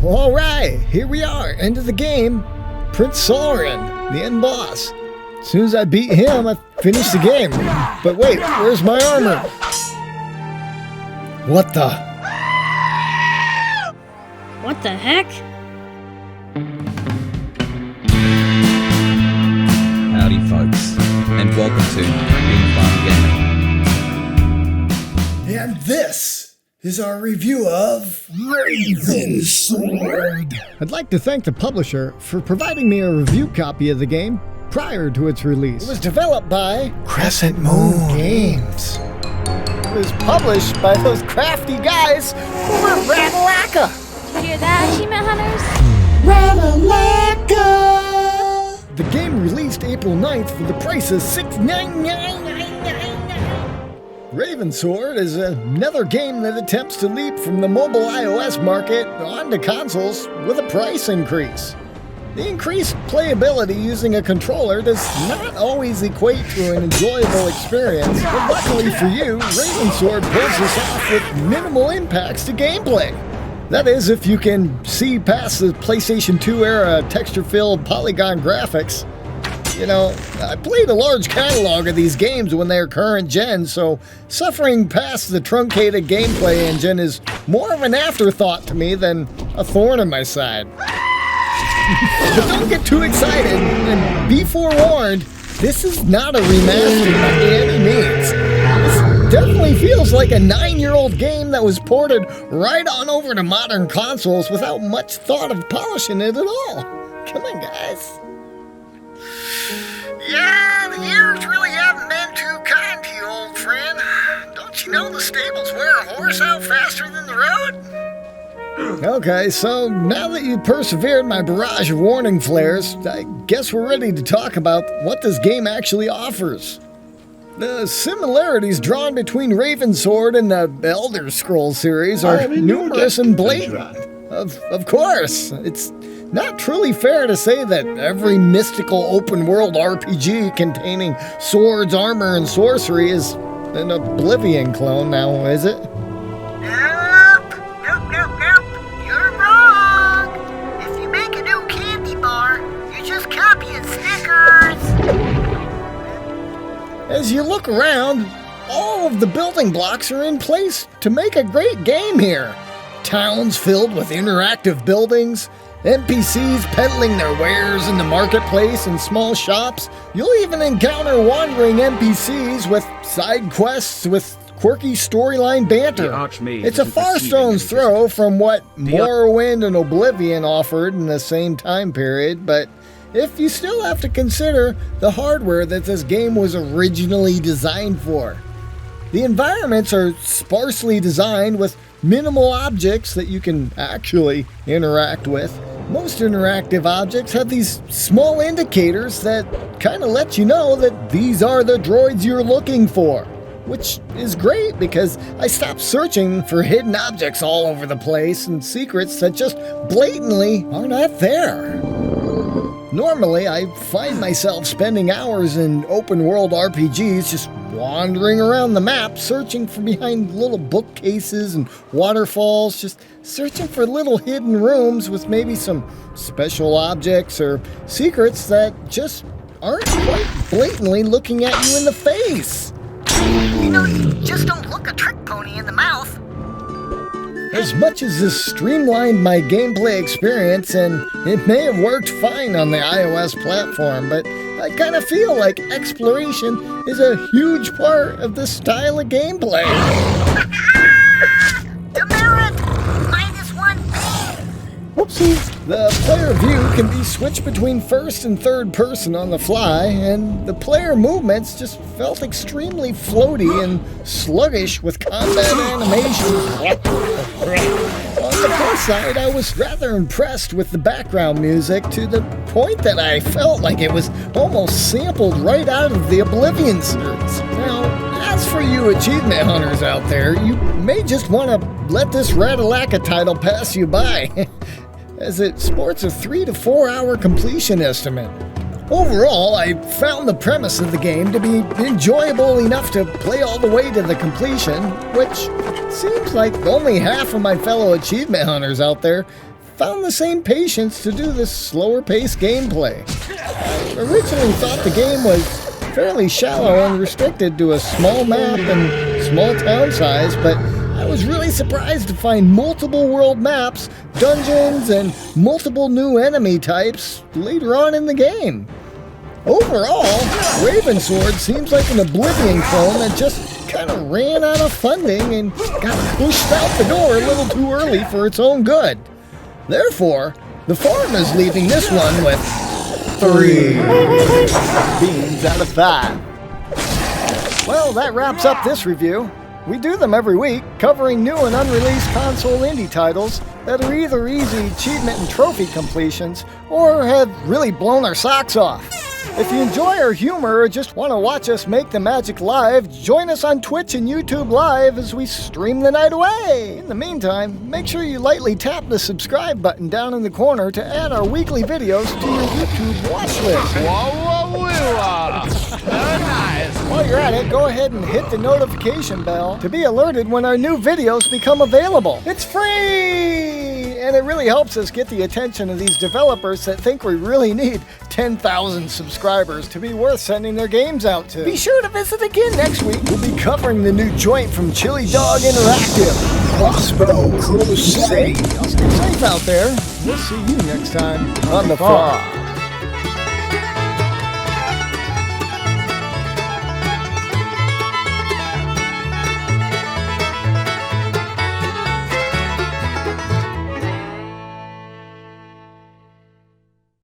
Alright, here we are, end of the game. Prince Sauron, the end boss. As soon as I beat him, I finished the game. But wait, where's my armor? What the? What the heck? Howdy folks, and welcome to Being Fun Gaming. And this is our review of Ravensword. I'd like to thank the publisher for providing me a review copy of the game prior to its release. It was developed by Crescent Games. It was published by those crafty guys over at Ratalaika. Did you hear that, achievement hunters? Ratalaika! The game released April 9th for the price of $6.99. Ravensword is another game that attempts to leap from the mobile iOS market onto consoles with a price increase. The increased playability using a controller does not always equate to an enjoyable experience, but luckily for you, Ravensword pulls this off with minimal impacts to gameplay. That is, if you can see past the PlayStation 2 era texture-filled polygon graphics. You know, I played a large catalog of these games when they were current gen, so suffering past the truncated gameplay engine is more of an afterthought to me than a thorn in my side. But don't get too excited, and be forewarned, this is not a remaster by any means. This definitely feels like a 9-year-old game that was ported right on over to modern consoles without much thought of polishing it at all. Come on, guys. Yeah, the years really haven't been too kind to you, old friend. Don't you know the stables wear a horse out faster than the road? Okay, so now that you've persevered my barrage of warning flares, I guess we're ready to talk about what this game actually offers. The similarities drawn between Ravensword and the Elder Scrolls series are numerous and blatant. Of course, it's not truly fair to say that every mystical open-world RPG containing swords, armor, and sorcery is an Oblivion clone now, is it? As you look around, all of the building blocks are in place to make a great game here. Towns filled with interactive buildings, NPCs peddling their wares in the marketplace and small shops. You'll even encounter wandering NPCs with side quests with quirky storyline banter. It's a far stone's throw from what Morrowind and Oblivion offered in the same time period, but if you still have to consider the hardware that this game was originally designed for. The environments are sparsely designed with minimal objects that you can actually interact with. Most interactive objects have these small indicators that kind of let you know that these are the droids you're looking for. Which is great because I stopped searching for hidden objects all over the place and secrets that just blatantly are not there. Normally, I find myself spending hours in open-world RPGs just wandering around the map, searching for behind little bookcases and waterfalls, just searching for little hidden rooms with maybe some special objects or secrets that just aren't quite blatantly looking at you in the face. You know, you just don't look a trick pony in the mouth. As much as this streamlined my gameplay experience, and it may have worked fine on the iOS platform, but I kind of feel like exploration is a huge part of this style of gameplay. Demerit! -1. Whoopsie. The player view can be switched between first and third person on the fly, and the player movements just felt extremely floaty and sluggish with combat animations. On the plus side, I was rather impressed with the background music to the point that I felt like it was almost sampled right out of the Oblivion series. Now, as for you achievement hunters out there, you may just want to let this Ratalaika title pass you by, as it sports a 3 to 4 hour completion estimate. Overall, I found the premise of the game to be enjoyable enough to play all the way to the completion, which seems like only half of my fellow achievement hunters out there found the same patience to do this slower-paced gameplay. I originally thought the game was fairly shallow and restricted to a small map and small town size, but I was really surprised to find multiple world maps, dungeons, and multiple new enemy types later on in the game. Overall, Ravensword seems like an Oblivion clone that just kind of ran out of funding and got pushed out the door a little too early for its own good. Therefore, the farm is leaving this one with 3 beans out of 5. Well, that wraps up this review. We do them every week, covering new and unreleased console indie titles that are either easy achievement and trophy completions, or have really blown our socks off. If you enjoy our humor or just want to watch us make the magic live, join us on Twitch and YouTube Live as we stream the night away. In the meantime, make sure you lightly tap the subscribe button down in the corner to add our weekly videos to your YouTube watch list. Very nice. While you're at it, go ahead and hit the notification bell to be alerted when our new videos become available. It's free! And it really helps us get the attention of these developers that think we really need 10,000 subscribers to be worth sending their games out to. Be sure to visit again next week. We'll be covering the new joint from Chili Dog Interactive, Crossbow Crusade. Stay safe out there. We'll see you next time on The Farm.